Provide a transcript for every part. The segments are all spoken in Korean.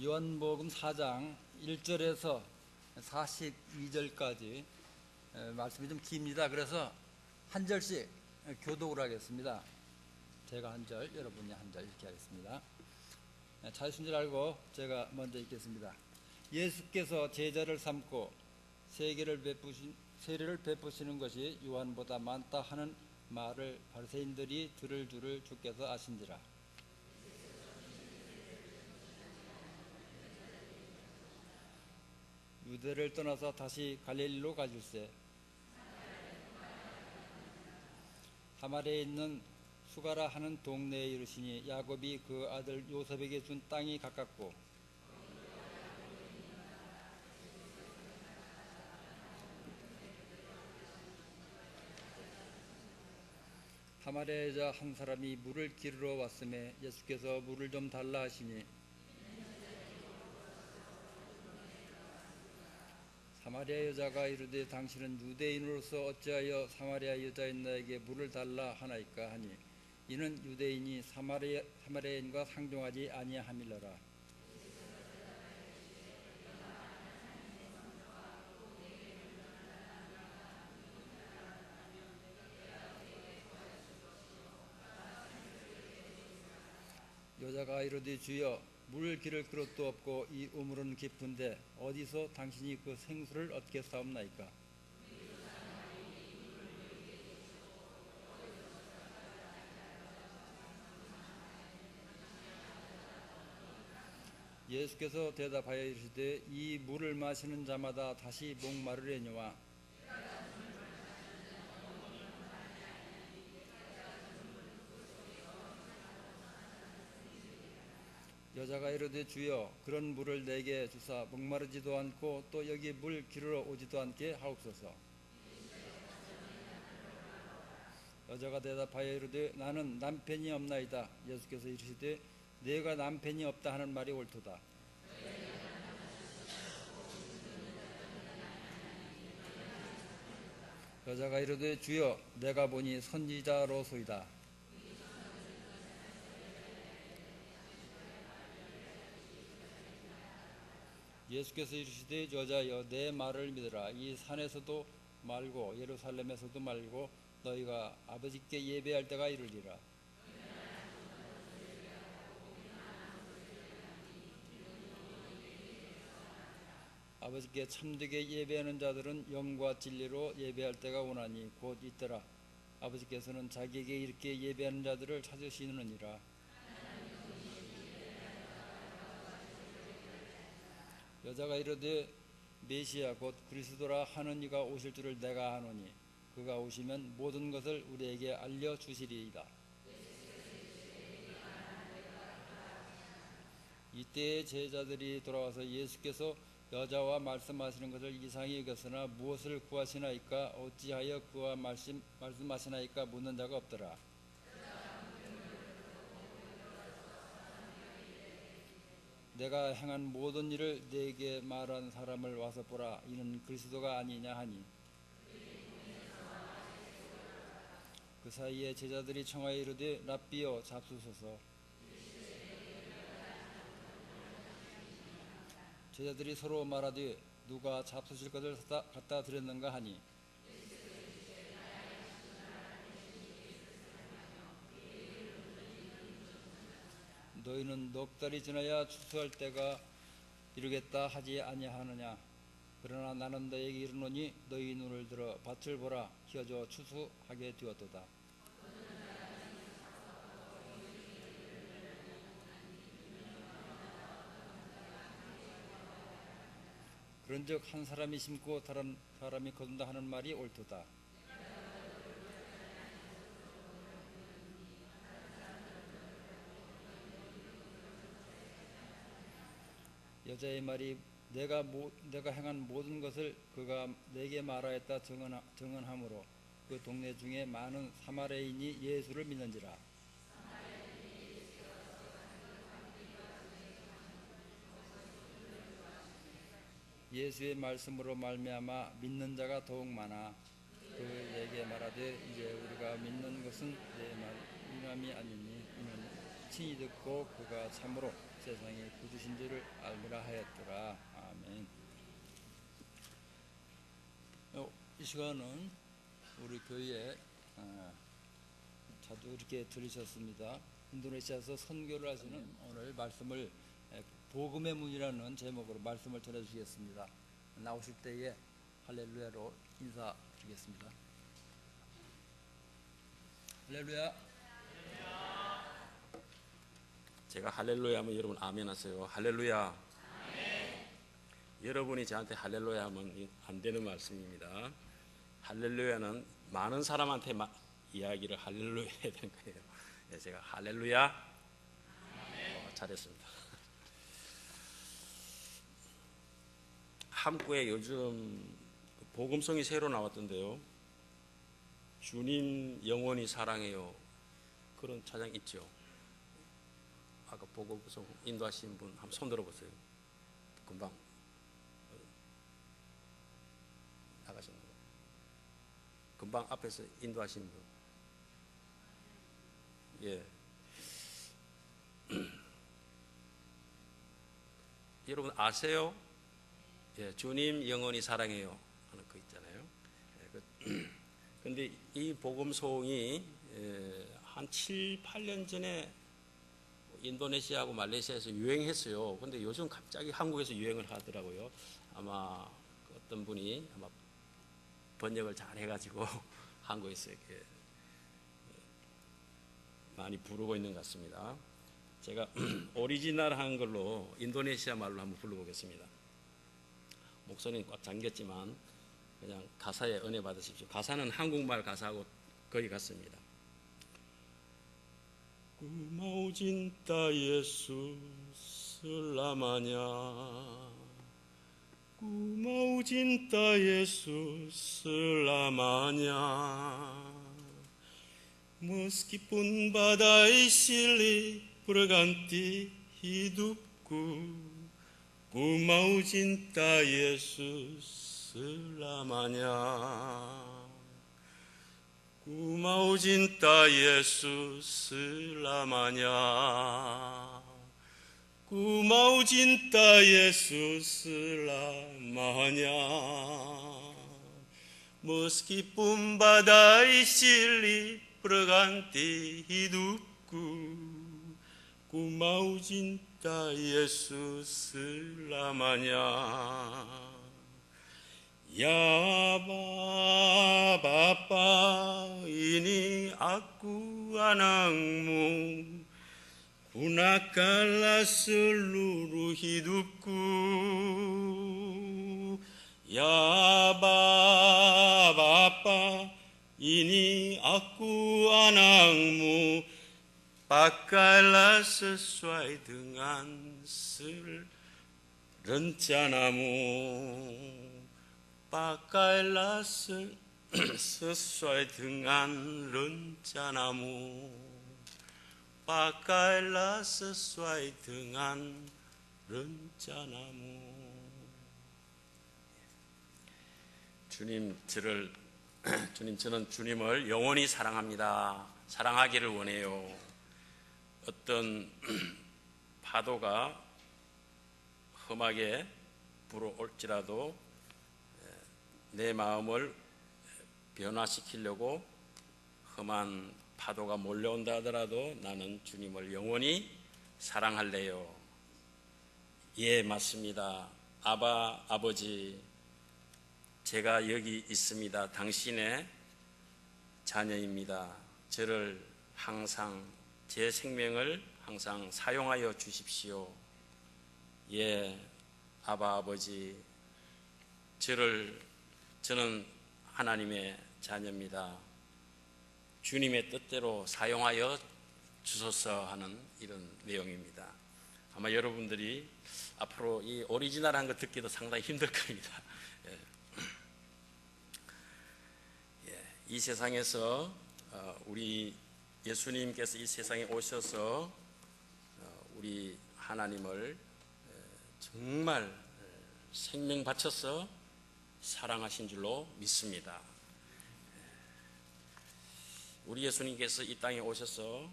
요한복음 4장 1절에서 42절까지 말씀이 좀 깁니다. 그래서 한 절씩 교독을 하겠습니다. 제가 한 절, 여러분이 한 절 이렇게 하겠습니다. 찾으신 줄 알고 제가 먼저 읽겠습니다. 예수께서 제자를 삼고 세례를 베푸시는 것이 요한보다 많다 하는 말을 바리새인들이 들을 줄을 주께서 아신지라. 유대를 떠나서 다시 갈릴리로 가질새 사마리아에 있는 수가라 하는 동네에 이르시니 야곱이 그 아들 요셉에게 준 땅이 가깝고 사마리아 여자 한 사람이 물을 기르러 왔음에 예수께서 물을 좀 달라 하시니 사마리아 여자가 이르되 당신은 유대인으로서 어찌하여 사마리아 여자인 나에게 물을 달라 하나이까 하니 이는 유대인이 사마리아인과 상종하지 아니함이러라. 여자가 이르되 주여 물을 기를 그릇도 없고 이 우물은 깊은데 어디서 당신이 그 생수를 얻겠사옵나이까. 예수께서 대답하여 이르시되 이 물을 마시는 자마다 다시 목마르려니와 여자가 이르되 주여 그런 물을 내게 주사 목마르지도 않고 또 여기 물 기르러 오지도 않게 하옵소서. 여자가 대답하여 이르되 나는 남편이 없나이다. 예수께서 이르시되 네가 남편이 없다 하는 말이 옳도다. 여자가 이르되 주여 내가 보니 선지자로소이다. 예수께서 이르시되 여자여 내 말을 믿으라. 이 산에서도 말고 예루살렘에서도 말고 너희가 아버지께 예배할 때가 이르리라. 아버지께 참되게 예배하는 자들은 영과 진리로 예배할 때가 오나니 곧 있더라. 아버지께서는 자기에게 이렇게 예배하는 자들을 찾으시느니라. 여자가 이르되 메시아 곧 그리스도라 하는 이가 오실 줄을 내가 아노니 그가 오시면 모든 것을 우리에게 알려주시리이다. 이때에 제자들이 돌아와서 예수께서 여자와 말씀하시는 것을 이상히 여겼으나 무엇을 구하시나이까 어찌하여 그와 말씀하시나이까 묻는 자가 없더라. 내가 행한 모든 일을 네게 말한 사람을 와서 보라. 이는 그리스도가 아니냐 하니 그 사이에 제자들이 청하여 이르되 랍비여 잡수소서. 제자들이 서로 말하되 누가 잡수실 것을 갖다 드렸는가 하니 너희는 넉 달이 지나야 추수할 때가 이르겠다 하지 아니하느냐. 그러나 나는 너희에게 이르노니 너희 눈을 들어 밭을 보라. 휘어져 추수하게 되었도다. 그런즉 한 사람이 심고 다른 사람이 거둔다 하는 말이 옳도다. 여자의 말이 내가 행한 모든 것을 그가 내게 말하였다 증언하므로 그 동네 중에 많은 사마리아인이 예수를 믿는지라. 예수의 말씀으로 말미암아 믿는 자가 더욱 많아 그에게 말하되 이제 우리가 믿는 것은 내 말이 아니니 이는 친히 듣고 그가 참으로 세상에 구주신 줄을 알리라 하였더라. 아멘. 이 시간은 우리 교회에 자주 이렇게 들으셨습니다. 인도네시아에서 선교를 하시는 오늘 말씀을 복음의 문이라는 제목으로 말씀을 전해주시겠습니다. 나오실 때에 할렐루야로 인사드리겠습니다. 할렐루야. 제가 할렐루야 하면 여러분 아멘 하세요. 할렐루야. 아멘. 여러분이 저한테 할렐루야 하면 안 되는 말씀입니다. 할렐루야는 많은 사람한테 이야기를 할렐루야 해야 되는 거예요. 네, 제가 할렐루야. 잘했습니다. 한국에 요즘 복음성이 새로 나왔던데요. 주님 영원히 사랑해요. 그런 찬양 있죠. 아까 복음성 인도하신 분 한번 손 들어보세요. 금방 나가셨는 거. 금방 앞에서 인도하신 분. 예. 여러분 아세요? 예, 주님 영원히 사랑해요 하는 거 있잖아요. 예, 근데 이 복음송이 한 7, 8년 전에 인도네시아하고 말레이시아에서 유행했어요. 근데 요즘 갑자기 한국에서 유행을 하더라고요. 아마 어떤 분이 아마 번역을 잘 해가지고 한국에서 이렇게 많이 부르고 있는 것 같습니다. 제가 오리지널 한 걸로 인도네시아 말로 한번 불러보겠습니다. 목소리는 꽉 잠겼지만 그냥 가사에 은혜 받으십시오. 가사는 한국말 가사하고 거의 같습니다. Ku mau cinta Yesus selamanya. Ku mau cinta Yesus selamanya. Meskipun badai silih berganti hidupku, ku mau cinta Yesus selamanya. Ku mau cinta Yesus selamanya. Ku mau cinta Yesus selamanya. Meskipun badai silih berganti hidupku, ku mau cinta Yesus selamanya. Ya Bapa, ini aku anakmu, gunakanlah seluruh hidupku. Ya Bapa, ini aku anakmu, pakailah sesuai dengan rencanamu. Pakailah sesuai dengan rencanamu. Pakailah sesuai dengan rencanamu. 주님, 저는 주님을 영원히 사랑합니다. 사랑하기를 원해요. 어떤 파도가 험하게 불어올지라도 내 마음을 변화시키려고 험한 파도가 몰려온다 하더라도 나는 주님을 영원히 사랑할래요. 예, 맞습니다. 아바, 아버지, 제가 여기 있습니다. 당신의 자녀입니다. 저를 항상, 제 생명을 항상 사용하여 주십시오. 예, 아바, 아버지, 저는 하나님의 자녀입니다. 주님의 뜻대로 사용하여 주소서 하는 이런 내용입니다. 아마 여러분들이 앞으로 이 오리지널한 거 듣기도 상당히 힘들 겁니다. 이 세상에서 우리 예수님께서 이 세상에 오셔서 우리 하나님을 정말 생명 바쳐서 사랑하신 줄로 믿습니다. 우리 예수님께서 이 땅에 오셔서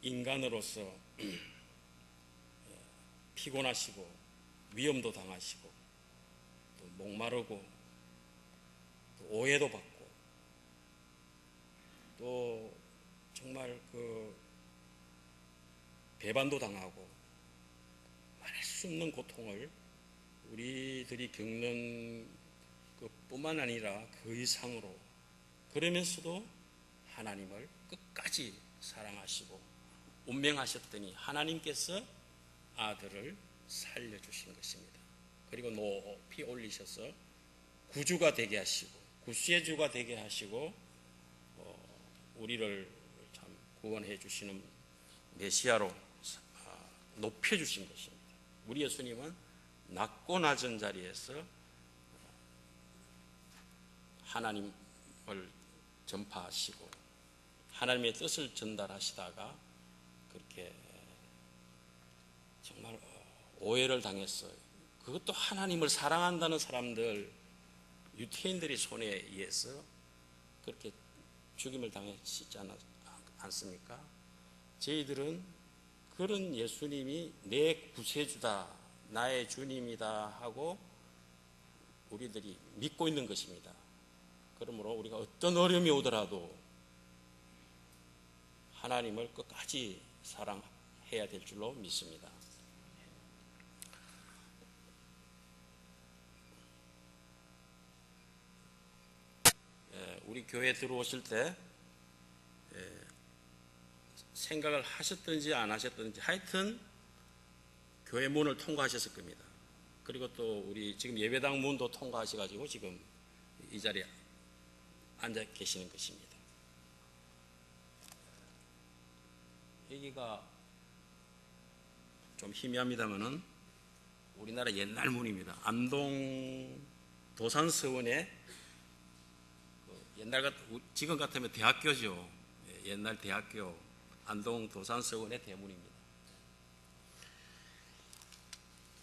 인간으로서 피곤하시고 위험도 당하시고 또 목마르고 또 오해도 받고 또 정말 그 배반도 당하고 말할 수 없는 고통을 우리들이 겪는 것뿐만 아니라 그 이상으로, 그러면서도 하나님을 끝까지 사랑하시고 운명하셨더니 하나님께서 아들을 살려주신 것입니다. 그리고 높이 올리셔서 구주가 되게 하시고 구수의 주가 되게 하시고 우리를 참 구원해 주시는 메시아로 높여주신 것입니다. 우리 예수님은 낮고 낮은 자리에서 하나님을 전파하시고 하나님의 뜻을 전달하시다가 그렇게 정말 오해를 당했어요. 그것도 하나님을 사랑한다는 사람들, 유태인들이 손에 의해서 그렇게 죽임을 당하시지 않습니까? 저희들은 그런 예수님이 내 구세주다, 나의 주님이다 하고 우리들이 믿고 있는 것입니다. 그러므로 우리가 어떤 어려움이 오더라도 하나님을 끝까지 사랑해야 될 줄로 믿습니다. 우리 교회에 들어오실 때 생각을 하셨든지 안 하셨든지 하여튼 교회 문을 통과하셨을 겁니다. 그리고 또 우리 지금 예배당 문도 통과하셔가지고 지금 이 자리에 앉아 계시는 것입니다. 여기가 좀 희미합니다만은 우리나라 옛날 문입니다. 안동 도산서원의 옛날 지금 같으면 대학교죠. 옛날 대학교 안동 도산서원의 대문입니다.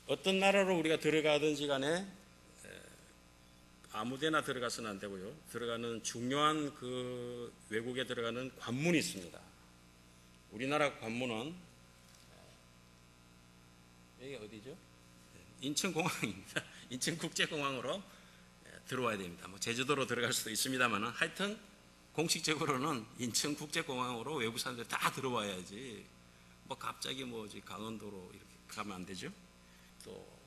어떤 나라로 우리가 들어가든지 간에 아무데나 들어가서는 안 되고요. 들어가는 중요한 그 외국에 들어가는 관문이 있습니다. 우리나라 관문은 여기 어디죠? 인천공항입니다. 인천국제공항으로 들어와야 됩니다. 뭐 제주도로 들어갈 수도 있습니다만은 하여튼 공식적으로는 인천국제공항으로 외국 사람들 다 들어와야지. 뭐 갑자기 뭐지 강원도로 이렇게 가면 안 되죠. 또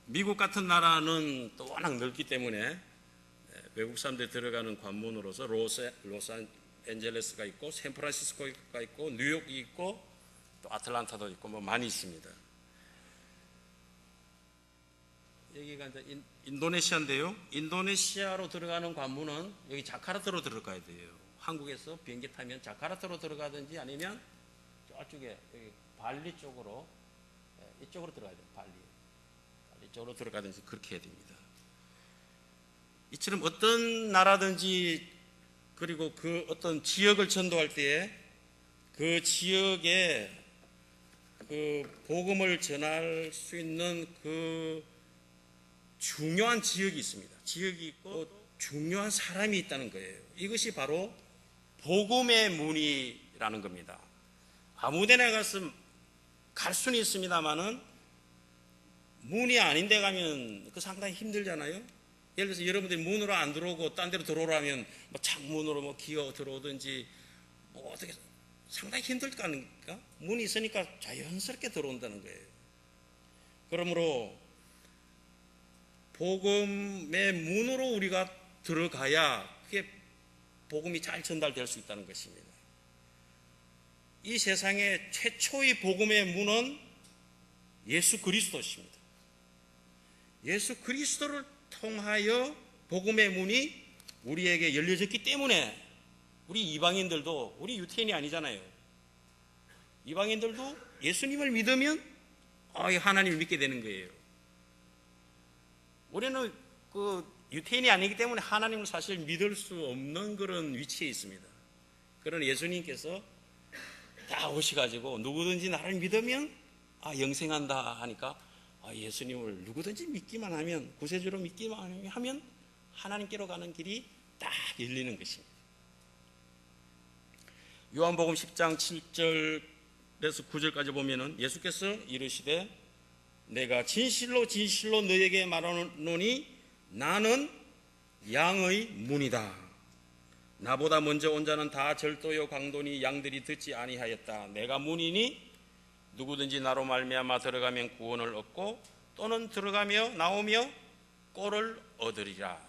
미국 같은 나라는 또 워낙 넓기 때문에 외국 사람들이 들어가는 관문으로서 로스앤젤레스가 있고 샌프란시스코가 있고 뉴욕이 있고 또 아틀란타도 있고 뭐 많이 있습니다. 여기가 이제 인도네시아인데요. 인도네시아로 들어가는 관문은 여기 자카르타로 들어가야 돼요. 한국에서 비행기 타면 자카르타로 들어가든지 아니면 저쪽에 여기 발리 쪽으로 이쪽으로 들어가야 돼요. 발리 쪽으로 들어가든지 그렇게 해야 됩니다. 이처럼 어떤 나라든지 그리고 그 어떤 지역을 전도할 때에 그 지역에 그 복음을 전할 수 있는 그 중요한 지역이 있습니다. 지역이 있고 중요한 사람이 있다는 거예요. 이것이 바로 복음의 문이라는 겁니다. 아무데나 가서 갈 수는 있습니다만은 문이 아닌 데 가면 그 상당히 힘들잖아요. 예를 들어서 여러분들이 문으로 안 들어오고 딴 데로 들어오라면 뭐 창문으로 뭐 기어 들어오든지 뭐 어떻게 상당히 힘들 거 아닙니까? 문이 있으니까 자연스럽게 들어온다는 거예요. 그러므로 복음의 문으로 우리가 들어가야 그게 복음이 잘 전달될 수 있다는 것입니다. 이 세상의 최초의 복음의 문은 예수 그리스도십니다. 예수 그리스도를 통하여 복음의 문이 우리에게 열려졌기 때문에 우리 이방인들도, 우리 유태인이 아니잖아요. 이방인들도 예수님을 믿으면 하나님을 믿게 되는 거예요. 우리는 그 유태인이 아니기 때문에 하나님을 사실 믿을 수 없는 그런 위치에 있습니다. 그러나 예수님께서 다 오셔가지고 누구든지 나를 믿으면 영생한다 하니까 예수님을 누구든지 믿기만 하면, 구세주로 믿기만 하면 하나님께로 가는 길이 딱 열리는 것입니다. 요한복음 10장 7절에서 9절까지 보면은 예수께서 이르시되 내가 진실로 진실로 너에게 말하노니 나는 양의 문이다. 나보다 먼저 온 자는 다 절도요 강도니 양들이 듣지 아니하였다. 내가 문이니 누구든지 나로 말미암아 들어가면 구원을 얻고 또는 들어가며 나오며 꼴을 얻으리라.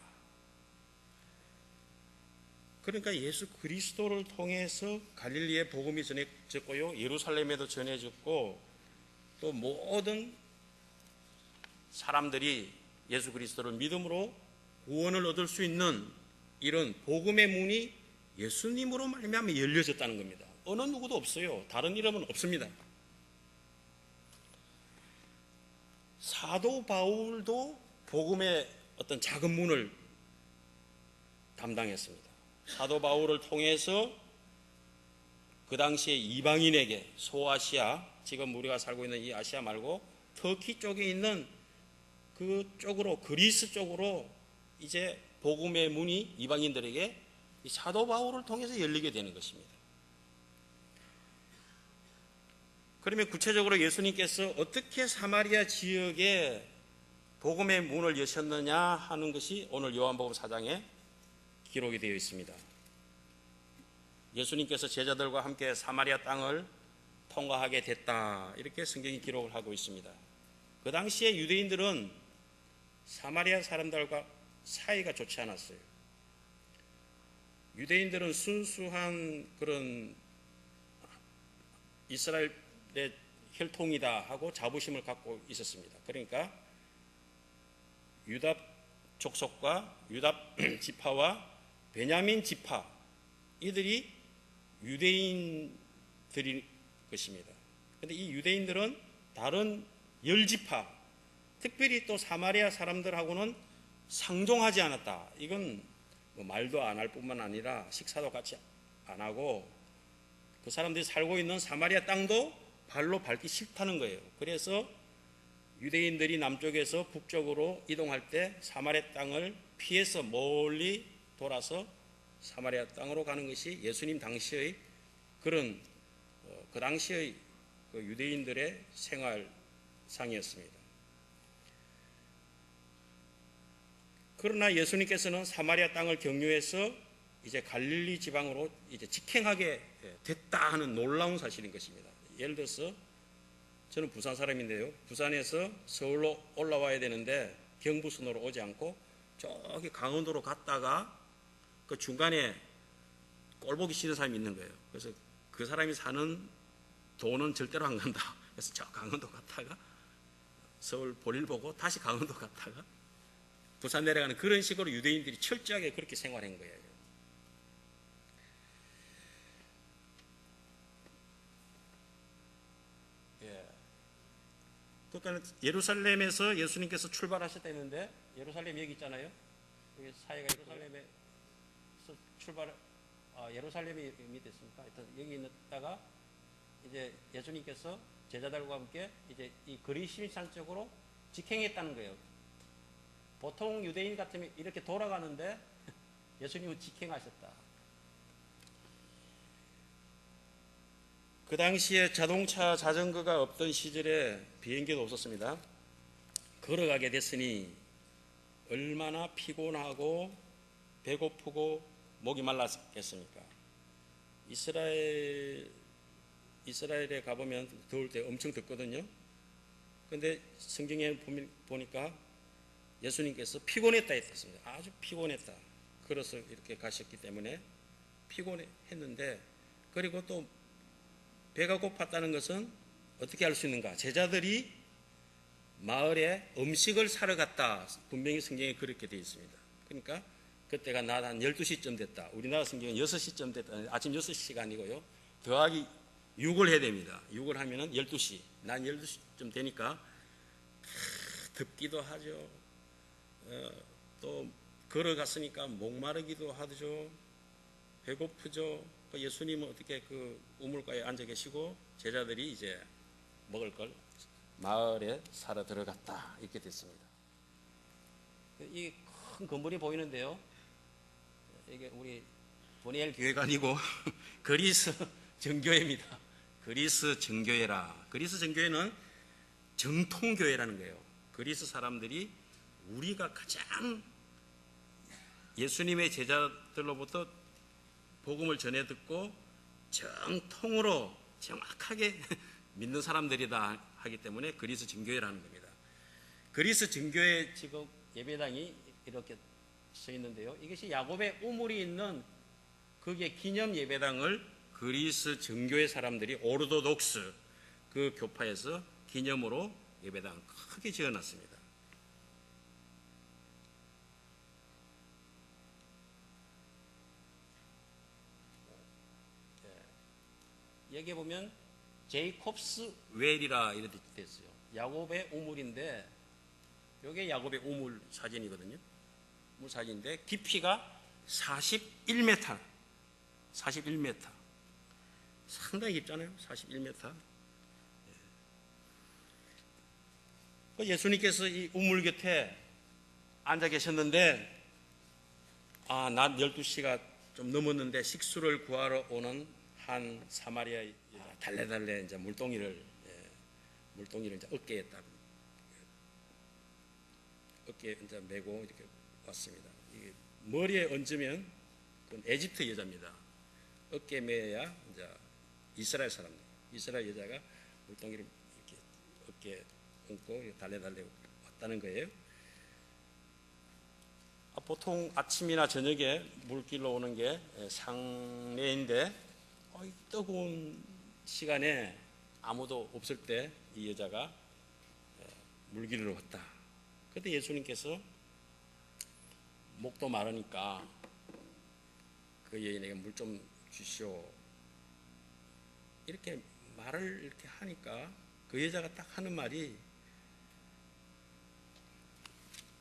그러니까 예수 그리스도를 통해서 갈릴리의 복음이 전해졌고요, 예루살렘에도 전해졌고, 또 모든 사람들이 예수 그리스도를 믿음으로 구원을 얻을 수 있는 이런 복음의 문이 예수님으로 말미암아 열려졌다는 겁니다. 어느 누구도 없어요. 다른 이름은 없습니다. 사도 바울도 복음의 어떤 작은 문을 담당했습니다. 사도 바울을 통해서 그 당시에 이방인에게 소아시아, 지금 우리가 살고 있는 이 아시아 말고 터키 쪽에 있는 그 쪽으로, 그리스 쪽으로 이제 복음의 문이 이방인들에게 이 사도 바울을 통해서 열리게 되는 것입니다. 그러면 구체적으로 예수님께서 어떻게 사마리아 지역에 복음의 문을 여셨느냐 하는 것이 오늘 요한복음 4장에 기록이 되어 있습니다. 예수님께서 제자들과 함께 사마리아 땅을 통과하게 됐다, 이렇게 성경이 기록을 하고 있습니다. 그 당시에 유대인들은 사마리아 사람들과 사이가 좋지 않았어요. 유대인들은 순수한 그런 이스라엘의 혈통이다 하고 자부심을 갖고 있었습니다. 그러니까 유다 족속과 유다 지파와 베냐민 지파, 이들이 유대인들일 것입니다. 그런데 이 유대인들은 다른 열지파, 특별히 또 사마리아 사람들하고는 상종하지 않았다. 이건 뭐 말도 안 할 뿐만 아니라 식사도 같이 안 하고 그 사람들이 살고 있는 사마리아 땅도 발로 밟기 싫다는 거예요. 그래서 유대인들이 남쪽에서 북쪽으로 이동할 때 사마리아 땅을 피해서 멀리 돌아서 사마리아 땅으로 가는 것이 예수님 당시의 그런 그 당시의 그 유대인들의 생활상이었습니다. 그러나 예수님께서는 사마리아 땅을 경유해서 이제 갈릴리 지방으로 이제 직행하게 됐다 하는 놀라운 사실인 것입니다. 예를 들어서 저는 부산 사람인데요, 부산에서 서울로 올라와야 되는데 경부선으로 오지 않고 저기 강원도로 갔다가 그 중간에 꼴보기 싫은 사람이 있는 거예요. 그래서 그 사람이 사는 도는 절대로 안 간다. 그래서 저 강원도 갔다가 서울 볼일 보고 다시 강원도 갔다가 부산 내려가는 그런 식으로 유대인들이 철저하게 그렇게 생활한 거예요. 그러니까 예루살렘에서 예수님께서 출발하셨다는데, 예루살렘 여기 있잖아요. 여기 사이가 예루살렘에서 예루살렘이 밑에 있습니까? 여기 있다가 이제 예수님께서 제자들과 함께 이제 이 그리심산 쪽으로 직행했다는 거예요. 보통 유대인 같으면 이렇게 돌아가는데 예수님은 직행하셨다. 그 당시에 자동차, 자전거가 없던 시절에 비행기도 없었습니다. 걸어가게 됐으니 얼마나 피곤하고 배고프고 목이 말랐겠습니까? 이스라엘에 가보면 더울 때 엄청 덥거든요. 그런데 성경에 보니까 예수님께서 피곤했다 했습니다. 아주 피곤했다. 걸어서 이렇게 가셨기 때문에 피곤했는데, 그리고 또 배가 고팠다는 것은 어떻게 알 수 있는가? 제자들이 마을에 음식을 사러 갔다. 분명히 성경에 그렇게 되어 있습니다. 그러니까 그때가 낮 한 12시쯤 됐다. 우리나라 성경은 6시쯤 됐다. 아침 6시가 아니고요. 더하기 6을 해야 됩니다. 6을 하면은 12시. 난 12시쯤 되니까 덥기도 하죠. 또 걸어갔으니까 목마르기도 하죠. 배고프죠. 예수님은 어떻게 그 우물가에 앉아 계시고 제자들이 이제 먹을 걸 마을에 사러 들어갔다, 이렇게 됐습니다. 이 큰 건물이 보이는데요, 이게 우리 보니엘 교회가 아니고 그리스 정교회입니다. 그리스 정교회라. 그리스 정교회는 정통교회라는 거예요. 그리스 사람들이 우리가 가장 예수님의 제자들로부터 복음을 전해 듣고 정통으로 정확하게 믿는 사람들이다 하기 때문에 그리스 정교회라는 겁니다. 그리스 정교회 지금 예배당이 이렇게 서 있는데요. 이것이 야곱의 우물이 있는 그게 기념 예배당을 그리스 정교회 사람들이 오르도독스 그 교파에서 기념으로 예배당을 크게 지어놨습니다. 여기 보면 제이콥스 웰이라 이렇게 됐어요. 야곱의 우물인데 이게 야곱의 우물 사진이거든요. 우물 사진인데 깊이가 41m. 41m. 상당히 깊잖아요. 41m. 예수님께서 이 우물 곁에 앉아 계셨는데 낮 12시가 좀 넘었는데 식수를 구하러 오는 한 사마리아 여자 달래달래 이제 물동이를 이제 어깨에 이제 메고 이렇게 왔습니다. 이게 머리에 얹으면 그건 에집트 여자입니다. 어깨에 매야 이제 이스라엘 사람들, 이스라엘 여자가 물동이를 이렇게 어깨에 얹고 달래달래 왔다는 거예요. 보통 아침이나 저녁에 물길로 오는 게 상례인데 뜨거운 시간에 아무도 없을 때 이 여자가 물길로 왔다. 그때 예수님께서 목도 마르니까 그 여인에게 물 좀 주시오. 이렇게 말을 이렇게 하니까 그 여자가 딱 하는 말이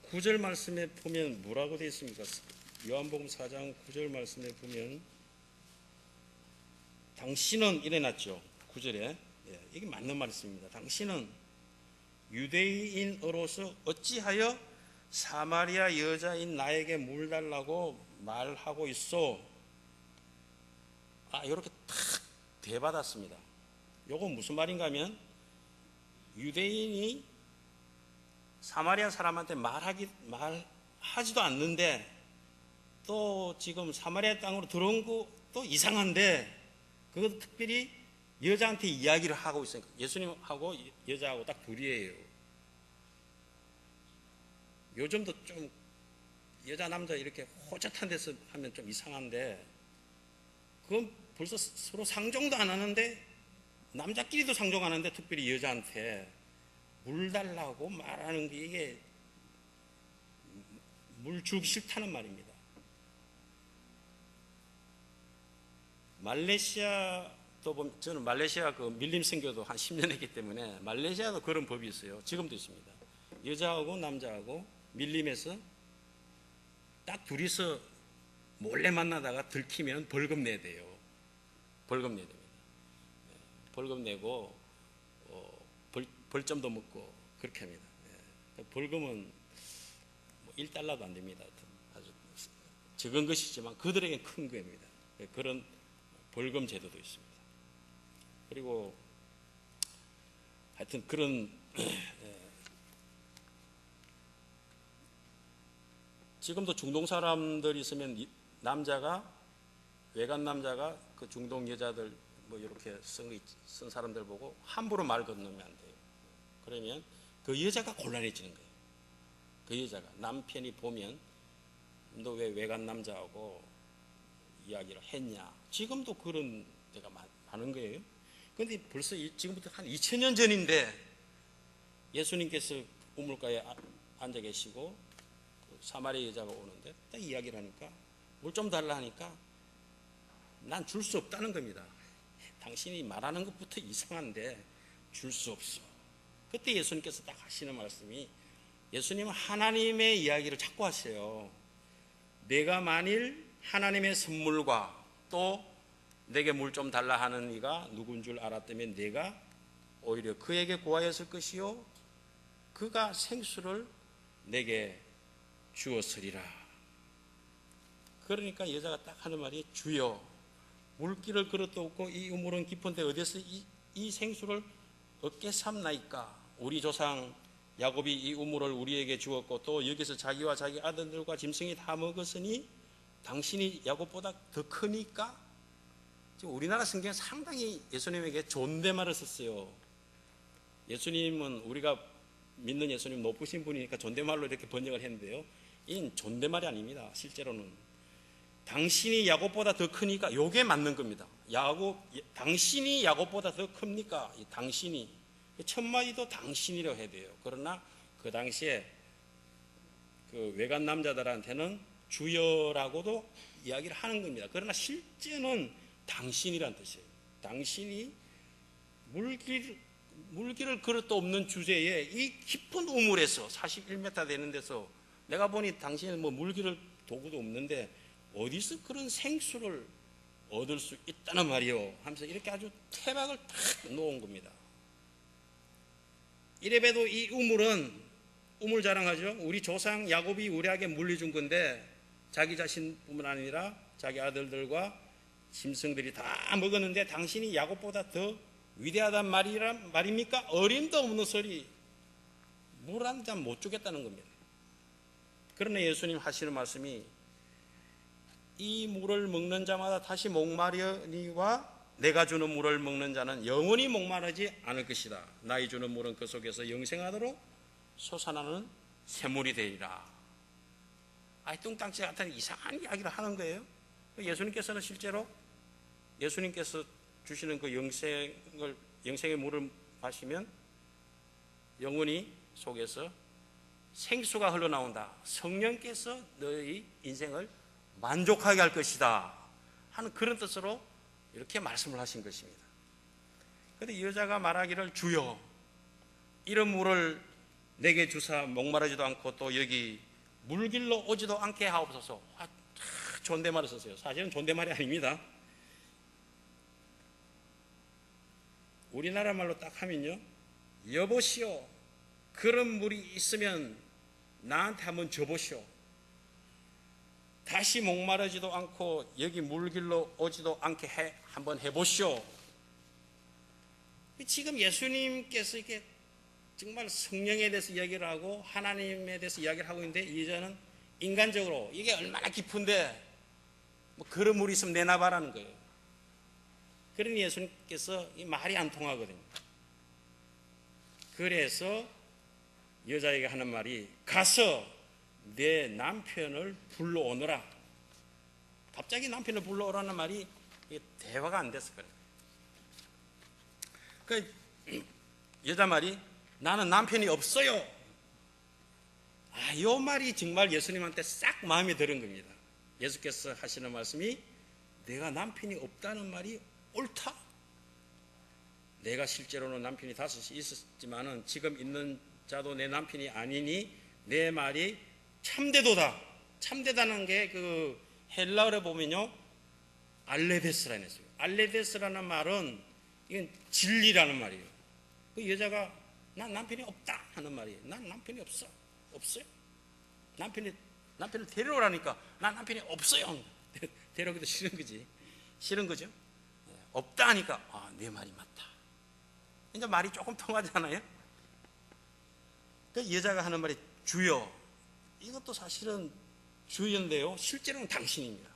9절 말씀에 보면 뭐라고 되어 있습니까? 요한복음 4장 9절 말씀에 보면 당신은 이래놨죠. 9절에 이게 맞는 말씀입니다. 당신은 유대인으로서 어찌하여 사마리아 여자인 나에게 물 달라고 말하고 있어? 이렇게 탁 대받았습니다. 요거 무슨 말인가 하면 유대인이 사마리아 사람한테 말하지도 않는데 또 지금 사마리아 땅으로 들어온 것도 이상한데 그것도 특별히 여자한테 이야기를 하고 있으니까 예수님하고 여자하고 딱 둘이에요. 요즘도 좀 여자 남자 이렇게 호젓한 데서 하면 좀 이상한데 그건 벌써 서로 상종도 안 하는데 남자끼리도 상종 안 하는데 특별히 여자한테 물 달라고 말하는 게 이게 물 주기 싫다는 말입니다. 말레이시아도 보면 저는 말레이시아 그 밀림 선교도 한 10년 했기 때문에 말레이시아도 그런 법이 있어요. 지금도 있습니다. 여자하고 남자하고 밀림에서 딱 둘이서 몰래 만나다가 들키면 벌금 내야 돼요. 벌금 내야 됩니다. 벌금 내고 벌점도 먹고 그렇게 합니다. 벌금은 뭐 $1도 안 됩니다. 아주 적은 것이지만 그들에겐 큰 겁니다. 그런 벌금 제도도 있습니다. 그리고 하여튼 그런 지금도 중동 사람들이 있으면 남자가 외간 남자가 그 중동 여자들 뭐 이렇게 쓴 사람들 보고 함부로 말 건너면 안 돼요. 그러면 그 여자가 곤란해지는 거예요. 그 여자가 남편이 보면 너 왜 외간 남자하고 이야기를 했냐. 지금도 그런 데가 많은 거예요. 그런데 벌써 지금부터 한 2000년 전인데 예수님께서 우물가에 앉아 계시고 사마리아 여자가 오는데 딱 이야기를 하니까 물 좀 달라 하니까 난 줄 수 없다는 겁니다. 당신이 말하는 것부터 이상한데 줄 수 없어. 그때 예수님께서 딱 하시는 말씀이 예수님은 하나님의 이야기를 자꾸 하세요. 내가 만일 하나님의 선물과 또 내게 물 좀 달라 하는 이가 누군 줄 알았다면 내가 오히려 그에게 구하였을 것이요 그가 생수를 내게 주었으리라. 그러니까 여자가 딱 하는 말이 주여 물길을 걸어도 없고 이 우물은 깊은데 어디서 이 생수를 얻게 삼나이까. 우리 조상 야곱이 이 우물을 우리에게 주었고 또 여기서 자기와 자기 아들들과 짐승이 다 먹었으니 당신이 야곱보다 더 크니까. 지금 우리나라 성경은 상당히 예수님에게 존댓말을 썼어요. 예수님은 우리가 믿는 예수님 높으신 분이니까 존댓말로 이렇게 번역을 했는데요, 이는 존댓말이 아닙니다. 실제로는 당신이 야곱보다 더 크니까, 요게 맞는 겁니다. 당신이 야곱보다 더 큽니까? 이 당신이 첫 마디도 당신이라고 해야 돼요. 그러나 그 당시에 그 외간 남자들한테는 주여라고도 이야기를 하는 겁니다. 그러나 실제는 당신이란 뜻이에요. 당신이 물기를 그릇도 없는 주제에 이 깊은 우물에서 41m 되는 데서, 내가 보니 당신은 뭐 물기를 도구도 없는데 어디서 그런 생수를 얻을 수 있다는 말이요 하면서 이렇게 아주 태박을 탁 놓은 겁니다. 이래봬도 이 우물 자랑하죠. 우리 조상 야곱이 우리에게 물려준 건데 자기 자신뿐만 아니라 자기 아들들과 짐승들이 다 먹었는데 당신이 야곱보다 더 위대하단 말입니까? 어림도 없는 소리. 물 한 잔 못 주겠다는 겁니다. 그러나 예수님 하시는 말씀이, 이 물을 먹는 자마다 다시 목마르니와 내가 주는 물을 먹는 자는 영원히 목마르지 않을 것이다. 나의 주는 물은 그 속에서 영생하도록 솟아나는 샘물이 되리라. 뚱땅지 같은 이상한 이야기를 하는 거예요. 예수님께서는 실제로 예수님께서 주시는 그 영생의 물을 마시면 영원히 속에서 생수가 흘러나온다. 성령께서 너희 인생을 만족하게 할 것이다 하는 그런 뜻으로 이렇게 말씀을 하신 것입니다. 그런데 이 여자가 말하기를, 주여 이런 물을 내게 주사 목마르지도 않고 또 여기 물길로 오지도 않게 하옵소서. 존댓말을 썼어요. 사실은 존댓말이 아닙니다. 우리나라 말로 딱 하면요, 여보시오, 그런 물이 있으면 나한테 한번 줘보시오. 다시 목마르지도 않고 여기 물길로 오지도 않게 한번 해보시오. 지금 예수님께서 이렇게 정말 성령에 대해서 이야기를 하고 하나님에 대해서 이야기를 하고 있는데, 이 여자는 인간적으로 이게 얼마나 깊은데 뭐 그런 물이 있으면 내놔봐라는 거예요. 그러니 예수님께서 이 말이 안 통하거든요. 그래서 여자에게 하는 말이, 가서 내 남편을 불러오너라. 갑자기 남편을 불러오라는 말이 대화가 안 됐을 거예요. 그 여자 말이, 나는 남편이 없어요. 이 말이 정말 예수님한테 싹 마음에 드는 겁니다. 예수께서 하시는 말씀이, 내가 남편이 없다는 말이 옳다. 내가 실제로는 남편이 5이 있었지만은 지금 있는 자도 내 남편이 아니니 내 말이 참되도다. 참되다는 게 그 헬라어로 보면요, 알레데스라는 했어요. 알레데스라는 말은 이건 진리라는 말이에요. 그 여자가 난 남편이 없다 하는 말이에요. 난 남편이 없어요. 남편을 데려오라니까 난 남편이 없어요. 데려오기도 싫은 거죠. 없다 하니까 내 말이 맞다. 이제 말이 조금 통하잖아요. 그 여자가 하는 말이 주여. 이것도 사실은 주여인데요, 실제로는 당신입니다.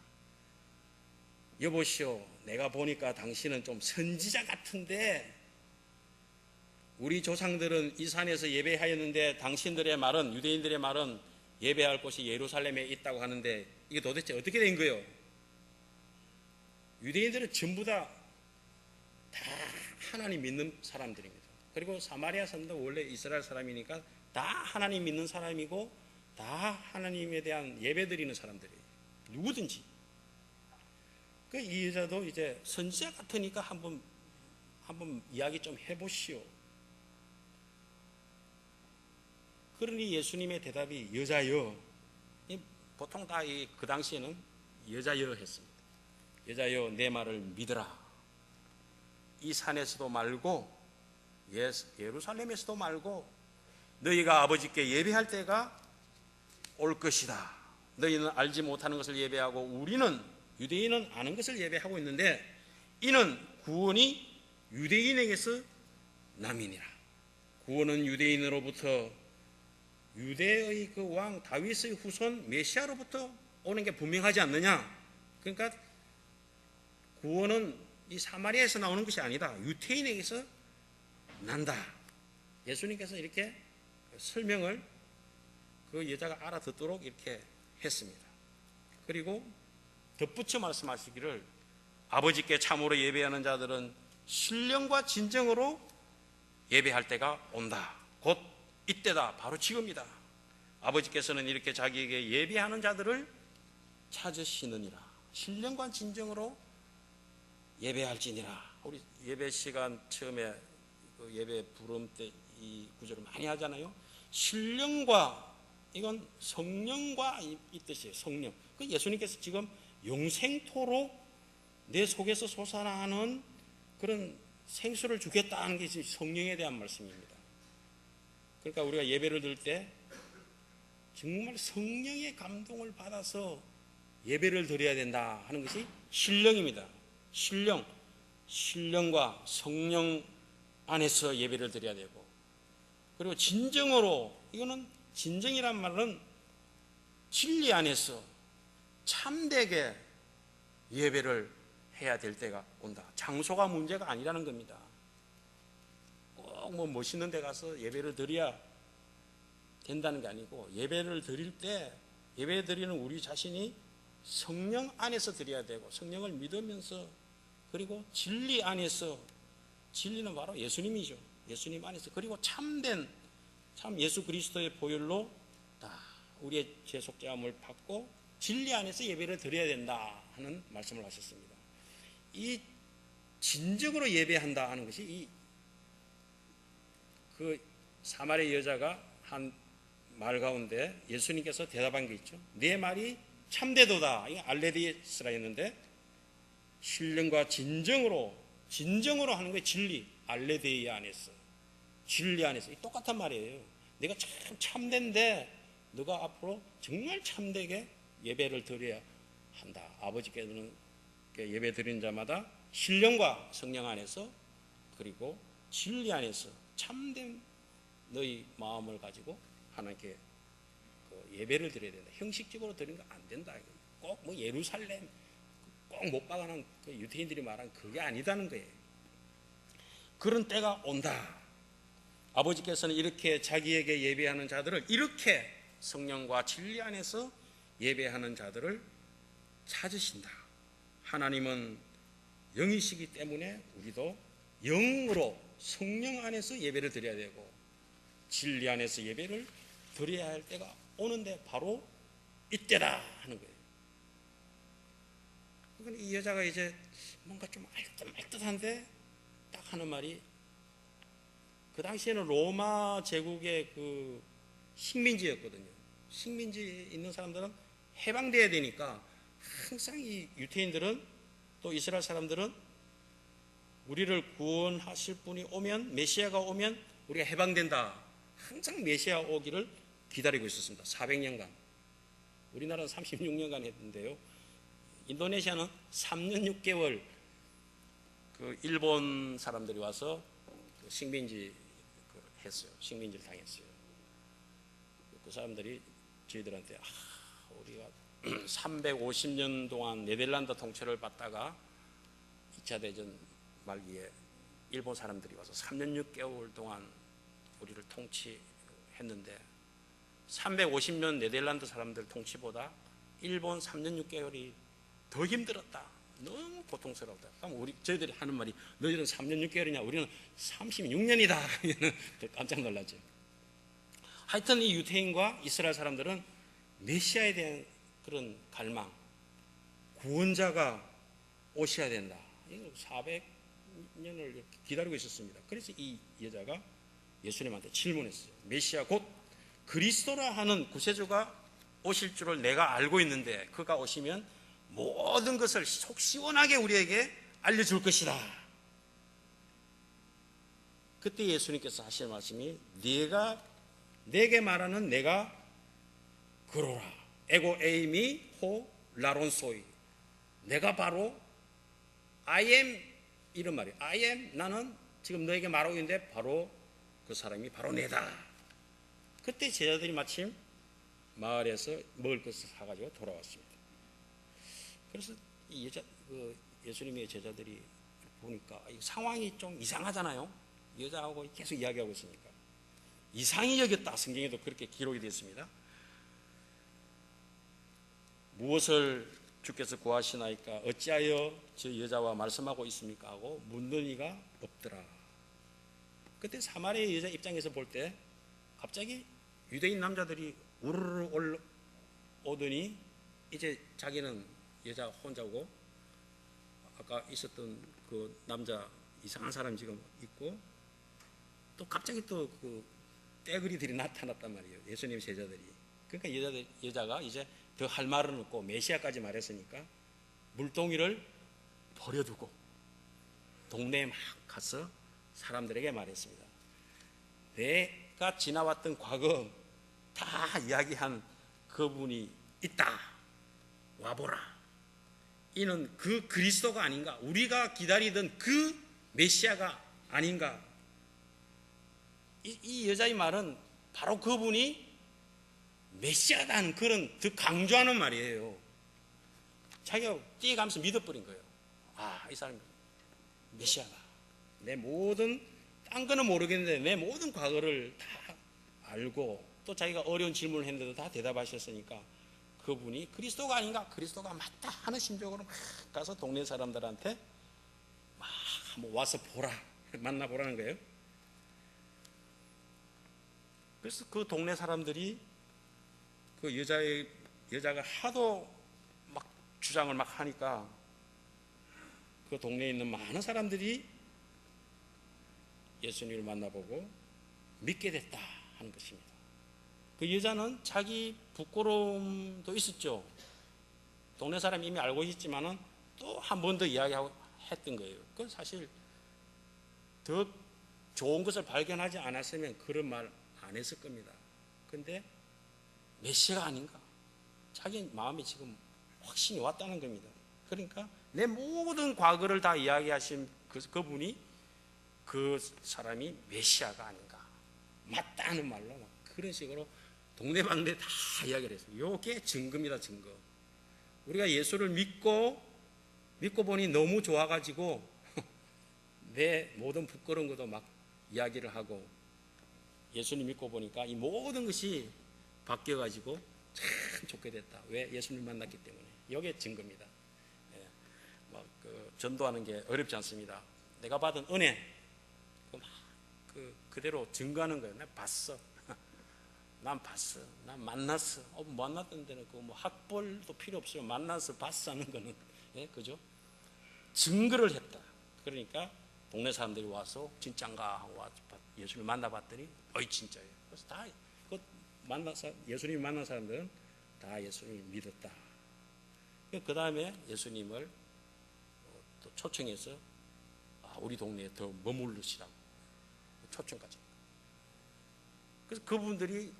여보시오, 내가 보니까 당신은 좀 선지자 같은데, 우리 조상들은 이 산에서 예배하였는데 당신들의 말은, 유대인들의 말은 예배할 곳이 예루살렘에 있다고 하는데 이게 도대체 어떻게 된 거예요? 유대인들은 전부 다 하나님 믿는 사람들입니다. 그리고 사마리아 사람도 원래 이스라엘 사람이니까 다 하나님 믿는 사람이고 다 하나님에 대한 예배 드리는 사람들이에요. 누구든지. 이 여자도 이제 선지자 같으니까 한번 이야기 좀 해보시오. 그러니 예수님의 대답이 여자여. 보통 다 그 당시에는 여자여 했습니다. 여자여, 내 말을 믿으라. 이 산에서도 말고 예루살렘에서도 말고 너희가 아버지께 예배할 때가 올 것이다. 너희는 알지 못하는 것을 예배하고 우리는, 유대인은 아는 것을 예배하고 있는데 이는 구원이 유대인에게서 남이니라. 구원은 유대인으로부터 유대의 그 왕 다윗의 후손 메시아로부터 오는 게 분명하지 않느냐? 그러니까 구원은 이 사마리아에서 나오는 것이 아니다. 유태인에게서 난다. 예수님께서 이렇게 설명을 그 여자가 알아듣도록 이렇게 했습니다. 그리고 덧붙여 말씀하시기를 아버지께 참으로 예배하는 자들은 신령과 진정으로 예배할 때가 온다. 곧 이때다. 바로 지금이다. 아버지께서는 이렇게 자기에게 예배하는 자들을 찾으시느니라. 신령과 진정으로 예배할지니라. 우리 예배 시간 처음에 그 예배 부름 때 이 구절을 많이 하잖아요. 신령과, 이건 성령과 이 뜻이에요. 성령. 그 예수님께서 지금 영생토록 내 속에서 솟아나는 그런 생수를 주겠다는 게 성령에 대한 말씀입니다. 그러니까 우리가 예배를 드릴 때 정말 성령의 감동을 받아서 예배를 드려야 된다 하는 것이 신령입니다. 신령과 성령 안에서 예배를 드려야 되고, 그리고 진정으로, 이거는 진정이란 말은 진리 안에서 참되게 예배를 해야 될 때가 온다. 장소가 문제가 아니라는 겁니다. 꼭 뭐 멋있는 데 가서 예배를 드려야 된다는 게 아니고, 예배를 드릴 때 예배 드리는 우리 자신이 성령 안에서 드려야 되고, 성령을 믿으면서, 그리고 진리 안에서, 진리는 바로 예수님이죠. 예수님 안에서, 그리고 참된 참 예수 그리스도의 보혈로 다 우리의 죄속죄함을 받고 진리 안에서 예배를 드려야 된다 하는 말씀을 하셨습니다. 이 진정으로 예배한다 하는 것이 그 사마리아 여자가 한 말 가운데 예수님께서 대답한 게 있죠. 내 말이 참되도다. 이게 알레디스라 했는데, 신령과 진정으로 하는 거예요. 진리, 알레데이아 안에서, 진리 안에서. 똑같은 말이에요. 내가 참 참된데 너가 앞으로 정말 참되게 예배를 드려야 한다. 아버지께서는 예배 드리는 자마다 신령과 성령 안에서, 그리고 진리 안에서 참된 너희 마음을 가지고 하나님께 그 예배를 드려야 된다. 형식적으로 드리는 거 안 된다. 꼭 뭐 예루살렘 꼭 못 박아놓은 그 유태인들이 말한 그게 아니다는 거예요. 그런 때가 온다. 아버지께서는 이렇게 자기에게 예배하는 자들을, 이렇게 성령과 진리 안에서 예배하는 자들을 찾으신다. 하나님은 영이시기 때문에 우리도 영으로 성령 안에서 예배를 드려야 되고, 진리 안에서 예배를 드려야 할 때가 오는데 바로 이때다 하는 거예요. 그러니까 이 여자가 이제 뭔가 좀 알듯한데 딱 하는 말이, 그 당시에는 로마 제국의 그 식민지였거든요. 식민지에 있는 사람들은 해방돼야 되니까 항상 이 유태인들은, 또 이스라엘 사람들은 우리를 구원하실 분이 오면, 메시아가 오면 우리가 해방된다. 항상 메시아 오기를 기다리고 있었습니다. 400년간. 우리나라는 36년간 했는데요. 인도네시아는 3년 6개월 그 일본 사람들이 와서 그 식민지 했어요. 식민지를 당했어요. 그 사람들이 저희들한테 우리가 350년 동안 네덜란드 통치를 받다가 2차 대전 말기에 일본 사람들이 와서 3년 6개월 동안 우리를 통치했는데, 350년 네덜란드 사람들 통치보다 일본 3년 6개월이 더 힘들었다. 너무 고통스럽다. 그럼 저희들이 하는 말이, 너희들은 3년 6개월이냐? 우리는 36년이다. 깜짝 놀랐죠. 하여튼 이 유태인과 이스라엘 사람들은 메시아에 대한 그런 갈망, 구원자가 오셔야 된다. 400년을 기다리고 있었습니다. 그래서 이 여자가 예수님한테 질문했어요. 메시아 곧 그리스도라 하는 구세주가 오실 줄을 내가 알고 있는데, 그가 오시면 모든 것을 속 시원하게 우리에게 알려줄 것이다. 그때 예수님께서 하신 말씀이, 네가 내게 말하는 내가 그로라. 에고 에이미 호 라론소이. 내가 바로 I am, 이런 말이에요. I am, 나는 지금 너에게 말하고 있는데 바로 그 사람이 바로 내다. 그때 제자들이 마침 마을에서 먹을 것을 사가지고 돌아왔습니다. 그래서 이 예수님의 제자들이 보니까 상황이 좀 이상하잖아요. 여자하고 계속 이야기하고 있으니까 이상히 여겼다. 성경에도 그렇게 기록이 되어 있습니다. 무엇을 주께서 구하시나이까? 어찌하여 저 여자와 말씀하고 있습니까? 하고 묻는 이가 없더라. 그때 사마리아 여자 입장에서 볼 때 갑자기 유대인 남자들이 우르르 올라오더니 이제 자기는 여자 혼자고 아까 있었던 그 남자 이상한 사람 지금 있고 또 갑자기 또 그 떼거리들이 나타났단 말이에요. 예수님 제자들이. 그러니까 여자가 이제 더 할 말은 없고 메시아까지 말했으니까 물동이를 버려두고 동네에 막 가서 사람들에게 말했습니다. 내가 지나왔던 과거 다 이야기한 그분이 있다. 와보라. 이는 그 그리스도가 아닌가? 우리가 기다리던 그 메시아가 아닌가? 이 여자의 말은 바로 그분이 메시아다는 그런 더 강조하는 말이에요. 자기가 뛰어가면서 믿어버린 거예요. 아, 이 사람이 메시아다. 내 모든 딴 거는 모르겠는데 내 모든 과거를 다 알고 또 자기가 어려운 질문을 했는데도 다 대답하셨으니까 그분이 그리스도가 아닌가? 그리스도가 맞다 하는 심정으로 막 가서 동네 사람들한테 막 한번 와서 보라, 만나보라는 거예요. 그래서 그 동네 사람들이 그 여자가 하도 막 주장을 막 하니까 그 동네에 있는 많은 사람들이 예수님을 만나보고 믿게 됐다 하는 것입니다. 그 여자는 자기 부끄러움도 있었죠. 동네 사람이 이미 알고 있지만은 또 한 번 더 이야기하고 했던 거예요. 그건 사실 더 좋은 것을 발견하지 않았으면 그런 말 안 했을 겁니다. 근데 메시아가 아닌가? 자기 마음이 지금 확신이 왔다는 겁니다. 그러니까 내 모든 과거를 다 이야기하신 그분이 그 사람이 메시아가 아닌가? 맞다는 말로 막 그런 식으로 동네방네 다 이야기를 했어요. 이게 증거입니다. 증거. 우리가 예수를 믿고 보니 너무 좋아가지고 내 모든 부끄러운 것도 막 이야기를 하고 예수님 믿고 보니까 이 모든 것이 바뀌어가지고 참 좋게 됐다. 왜? 예수님 만났기 때문에. 이게 증거입니다. 예. 전도하는 게 어렵지 않습니다. 내가 받은 은혜 그대로 증거하는 거예요. 난 봤어. 난 봤어. 난 만났어. 만났던 데는 학벌도 필요 없어요. 만나서 봤어 하는 거는 그죠? 증거를 했다. 그러니까 동네 사람들이 와서 진짠가 하고 예수님을 만나봤더니 어이 진짜예요. 그래서 다 예수님을 만난 사람들은 다 예수님을 믿었다. 그 다음에 예수님을 또 초청해서 우리 동네에 더 머무르시라고 초청까지. 그래서 그분들이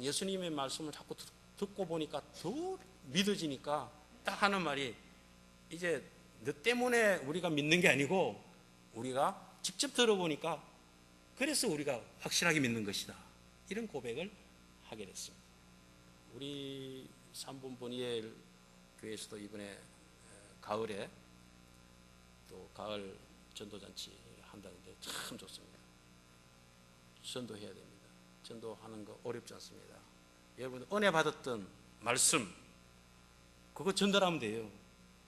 예수님의 말씀을 자꾸 듣고 보니까 더 믿어지니까 딱 하는 말이 이제 너 때문에 우리가 믿는 게 아니고 우리가 직접 들어보니까 그래서 우리가 확실하게 믿는 것이다. 이런 고백을 하게 됐습니다. 우리 삼분 본이엘 교회에서도 이번에 가을에 또 가을 전도잔치 한다는데 참 좋습니다. 전도해야 됩니다. 전도하는 거 어렵지 않습니다. 여러분 은혜 받았던 말씀 그거 전달하면 돼요.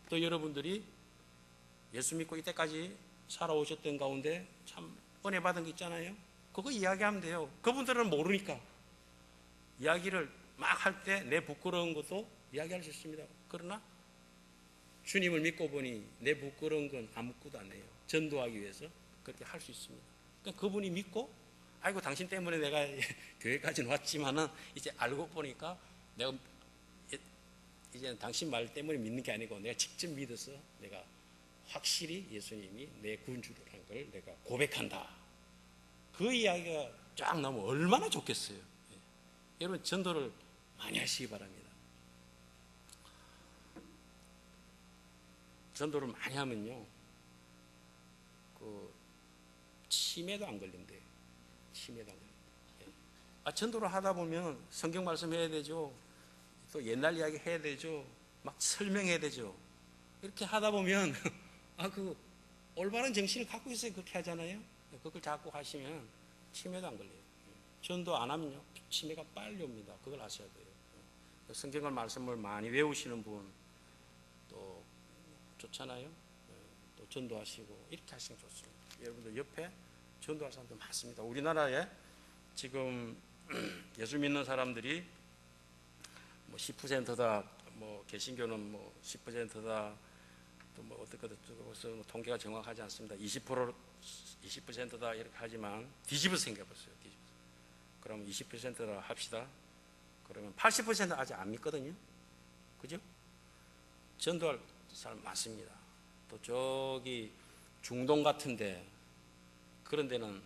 또 여러분들이 예수 믿고 이때까지 살아오셨던 가운데 참 은혜 받은 게 있잖아요. 그거 이야기하면 돼요. 그분들은 모르니까 이야기를 막 할 때 내 부끄러운 것도 이야기할 수 있습니다. 그러나 주님을 믿고 보니 내 부끄러운 건 아무것도 안 해요. 전도하기 위해서 그렇게 할 수 있습니다. 그러니까 그분이 믿고 아이고 당신 때문에 내가 교회까지는 왔지만은 이제 알고 보니까 내가 이제는 당신 말 때문에 믿는 게 아니고 내가 직접 믿어서 내가 확실히 예수님이 내 구주라는 걸 내가 고백한다. 그 이야기가 쫙 나오면 얼마나 좋겠어요. 여러분 전도를 많이 하시기 바랍니다. 전도를 많이 하면요, 치매도 안 걸린대요. 침해당해요. 전도를 하다 보면 성경 말씀 해야 되죠. 또 옛날 이야기 해야 되죠. 막 설명해야 되죠. 이렇게 하다 보면 그 올바른 정신을 갖고 있어야 그렇게 하잖아요. 그걸 자꾸 하시면 치매도 안 걸려요. 전도 안 하면요 치매가 빨리 옵니다. 그걸 아셔야 돼요. 성경을 말씀을 많이 외우시는 분 또 좋잖아요. 또 전도하시고 이렇게 하시면 좋습니다. 여러분들 옆에 전도할 사람들 많습니다. 우리나라에 지금 예수 믿는 사람들이 뭐 10%다, 뭐 개신교는 뭐 10%다, 또 뭐 어떻게 뭐 통계가 정확하지 않습니다. 20%다 이렇게 하지만 뒤집어서 생각해보세요. 그럼 20%라 합시다. 그러면 80%는 아직 안 믿거든요. 그죠? 전도할 사람 많습니다. 또 저기 중동 같은데 그런 데는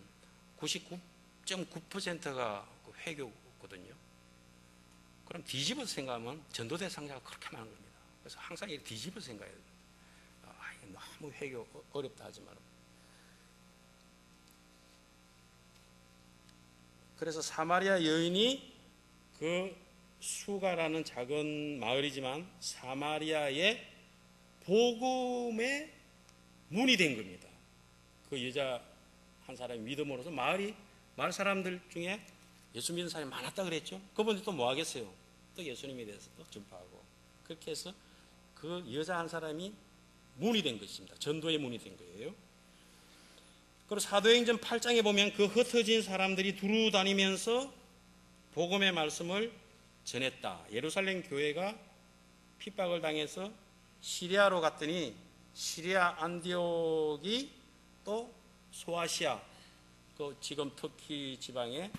99.9%가 회교거든요. 그럼 뒤집어서 생각하면 전도 대상자가 그렇게 많은 겁니다. 그래서 항상 이렇게 뒤집어서 생각해야 돼요. 너무 회교 어렵다 하지 말고. 그래서 사마리아 여인이 그 수가라는 작은 마을이지만 사마리아의 복음의 문이 된 겁니다. 그 여자 한 사람이 믿음으로써 마을 사람들 중에 예수 믿는 사람이 많았다 그랬죠. 그분들이 또 뭐 하겠어요? 또 예수님에 대해서 또 전파하고. 그렇게 해서 그 여자 한 사람이 문이 된 것입니다. 전도의 문이 된 거예요. 그리고 사도행전 8장에 보면 그 흩어진 사람들이 두루 다니면서 복음의 말씀을 전했다. 예루살렘 교회가 핍박을 당해서 시리아로 갔더니 시리아 안디옥이 또 소아시아, 그 지금 터키 지방의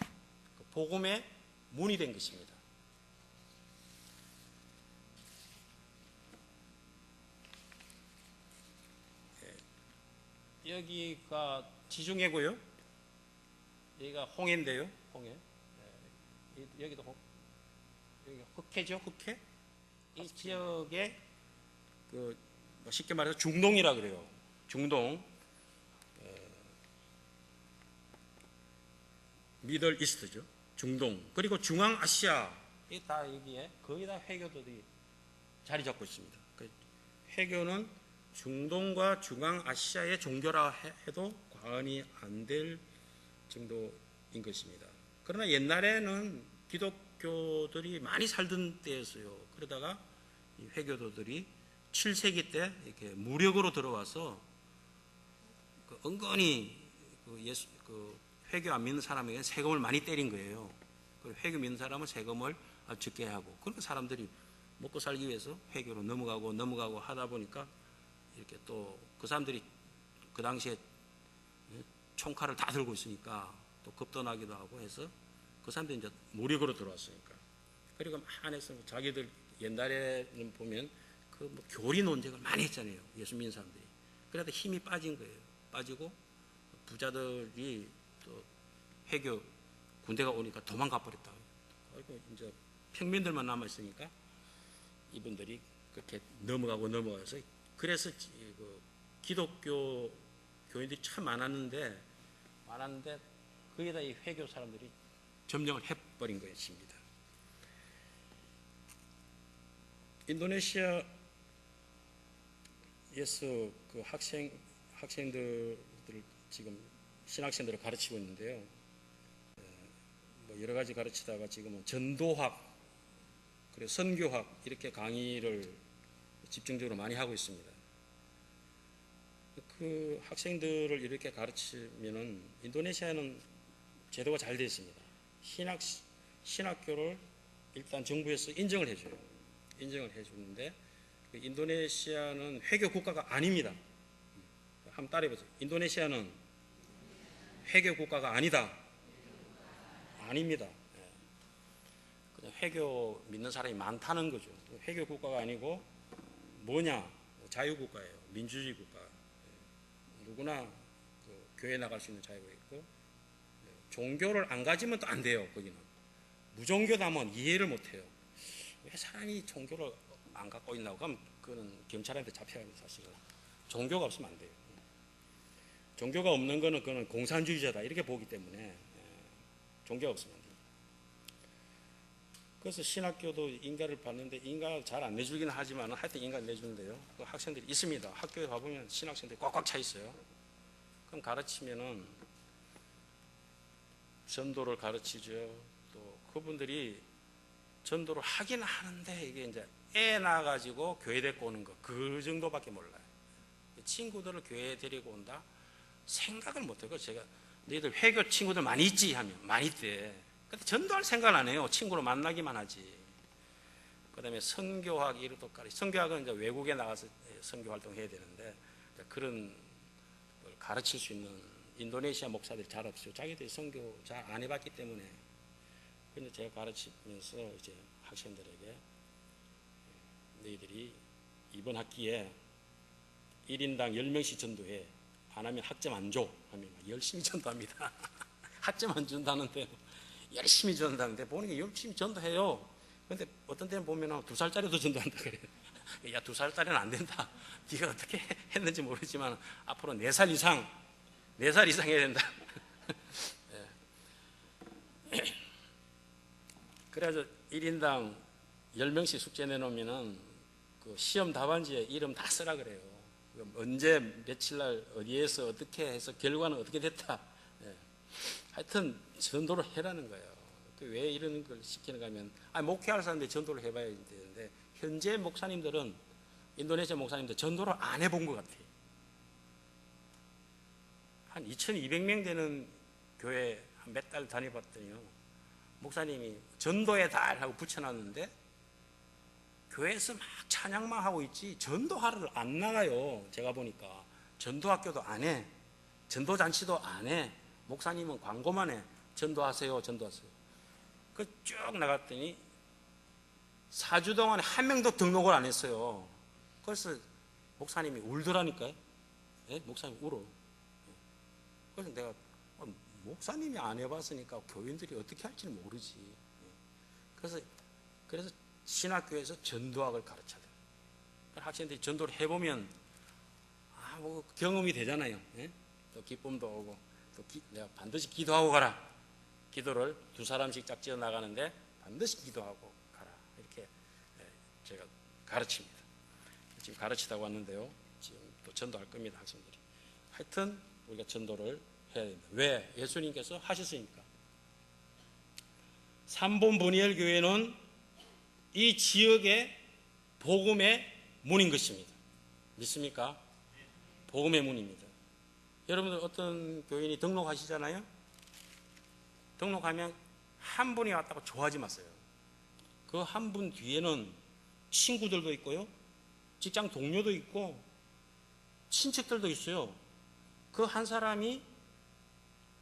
복음의 문이 된 것입니다. 여기가 지중해고요. 여기가 홍해인데요. 홍해. 여기도 여기가 흑해죠. 흑해. 이 지역에 그 쉽게 말해서 중동이라 그래요. 중동, 미들 이스트죠. 중동. 그리고 중앙아시아. 이 다 여기에 거의 다 회교도들이 자리 잡고 있습니다. 회교는 중동과 중앙아시아의 종교라 해도 과언이 안 될 정도인 것입니다. 그러나 옛날에는 기독교들이 많이 살던 때였어요. 그러다가 이 회교도들이 7세기 때 이렇게 무력으로 들어와서 은근히 회교 안 믿는 사람에게 세금을 많이 때린 거예요. 그리고 회교 믿는 사람은 세금을 적게 하고, 그러니까 사람들이 먹고 살기 위해서 회교로 넘어가고 하다 보니까 이렇게 또 그 사람들이 그 당시에 총칼을 다 들고 있으니까 또 급도나기도 하고 해서 그 사람들이 이제 무력으로 들어왔으니까. 그리고 안에서 자기들 옛날에는 보면 그 뭐 교리 논쟁을 많이 했잖아요. 예수 믿는 사람들이. 그러다 힘이 빠진 거예요. 빠지고 부자들이 또 회교 군대가 오니까 도망가 버렸다. 그리고 이제 평민들만 남아 있으니까 이분들이 그렇게 넘어가서 그래서 그 기독교 교인들이 참 많았는데 거기다 이 회교 사람들이 점령을 해버린 것입니다. 인도네시아에서 그 학생들을 지금 신학생들을 가르치고 있는데요. 뭐 여러 가지 가르치다가 지금은 전도학, 그리고 선교학 이렇게 강의를 집중적으로 많이 하고 있습니다. 그 학생들을 이렇게 가르치면은 인도네시아는 제도가 잘 되어 있습니다. 신학교를 일단 정부에서 인정을 해줘요. 인정을 해주는데 그 인도네시아는 회교 국가가 아닙니다. 한번 따라해보세요. 인도네시아는 회교 국가가 아니다. 아닙니다. 그냥 회교 믿는 사람이 많다는 거죠. 회교 국가가 아니고 뭐냐? 자유국가예요. 민주주의 국가. 누구나 그 교회 나갈 수 있는 자유가 있고, 종교를 안 가지면 또 안 돼요. 거기는 무종교다면 이해를 못해요. 왜 사람이 종교를 안 갖고 있나? 그럼 그거는 경찰한테 잡혀야 합니다. 사실은 종교가 없으면 안 돼요. 종교가 없는 거는 그거는 공산주의자다 이렇게 보기 때문에 종교가 없으면 안 됩니다. 그래서 신학교도 인가를 받는데 인가를 잘 안 내주기는 하지만 하여튼 인가를 내주는데요. 그 학생들이 있습니다. 학교에 가보면 신학생들이 꽉꽉 차 있어요. 그럼 가르치면은 전도를 가르치죠. 또 그분들이 전도를 하긴 하는데 이게 이제 애 낳아가지고 교회 데리고 오는 거 그 정도밖에 몰라요. 친구들을 교회에 데리고 온다 생각을 못해요. 제가 너희들 회교 친구들 많이 있지 하면 많이 있대. 근데 전도할 생각을 안 해요. 친구로 만나기만 하지. 그 다음에 선교학 이것도 가르치. 선교학은 이제 외국에 나가서 선교 활동해야 되는데 그런 걸 가르칠 수 있는 인도네시아 목사들이 잘 없어요. 자기들이 선교 잘 안 해봤기 때문에. 근데 제가 가르치면서 이제 학생들에게 너희들이 이번 학기에 1인당 10명씩 전도해. 안 하면 학점 안 줘. 하면 열심히 전도합니다. 학점 안 준다는데 열심히 전도하는데 보는 게 열심히 전도해요. 근데 어떤 때는 보면 2살짜리도 전도한다 그래요. 야, 2살짜리는 안 된다. 네가 어떻게 했는지 모르지만 앞으로 4살 이상 해야 된다. 그래서 1인당 10명씩 숙제 내놓으면은 그 시험 답안지에 이름 다 쓰라 그래요. 언제 며칠 날 어디에서 어떻게 해서 결과는 어떻게 됐다. 하여튼 전도를 해라는 거예요. 왜 이런 걸 시키는가 하면 목회할 사람들이 전도를 해봐야 되는데 현재 목사님들은 인도네시아 목사님들 전도를 안 해본 것 같아요. 한 2,200명 되는 교회 몇 달 다녀봤더니요, 목사님이 전도의 달 하고 붙여놨는데 교회에서 막 찬양만 하고 있지 전도하러 안 나가요. 제가 보니까 전도학교도 안 해, 전도잔치도 안 해. 목사님은 광고만 해. 전도하세요, 전도하세요. 그 쭉 나갔더니 4주 동안에 한 명도 등록을 안 했어요. 그래서 목사님이 울더라니까요. 예? 목사님 울어. 그래서 내가 목사님이 안 해봤으니까 교인들이 어떻게 할지는 모르지. 그래서 신학교에서 전도학을 가르쳐야 돼요. 학생들이 전도를 해보면 뭐 경험이 되잖아요. 예? 또 기쁨도 오고 또 내가 반드시 기도하고 가라. 기도를 2사람씩 짝지어 나가는데 반드시 기도하고 가라. 이렇게 제가 가르칩니다. 지금 가르치다 왔는데요. 지금 또 전도할 겁니다, 학생들이. 하여튼 우리가 전도를 해야 된다. 왜? 예수님께서 하셨으니까. 삼본 버니엘 교회는 이 지역의 복음의 문인 것입니다. 믿습니까? 복음의 문입니다. 여러분들 어떤 교인이 등록하시잖아요. 등록하면 한 분이 왔다고 좋아하지 마세요. 그 한 분 뒤에는 친구들도 있고요, 직장 동료도 있고 친척들도 있어요. 그 한 사람이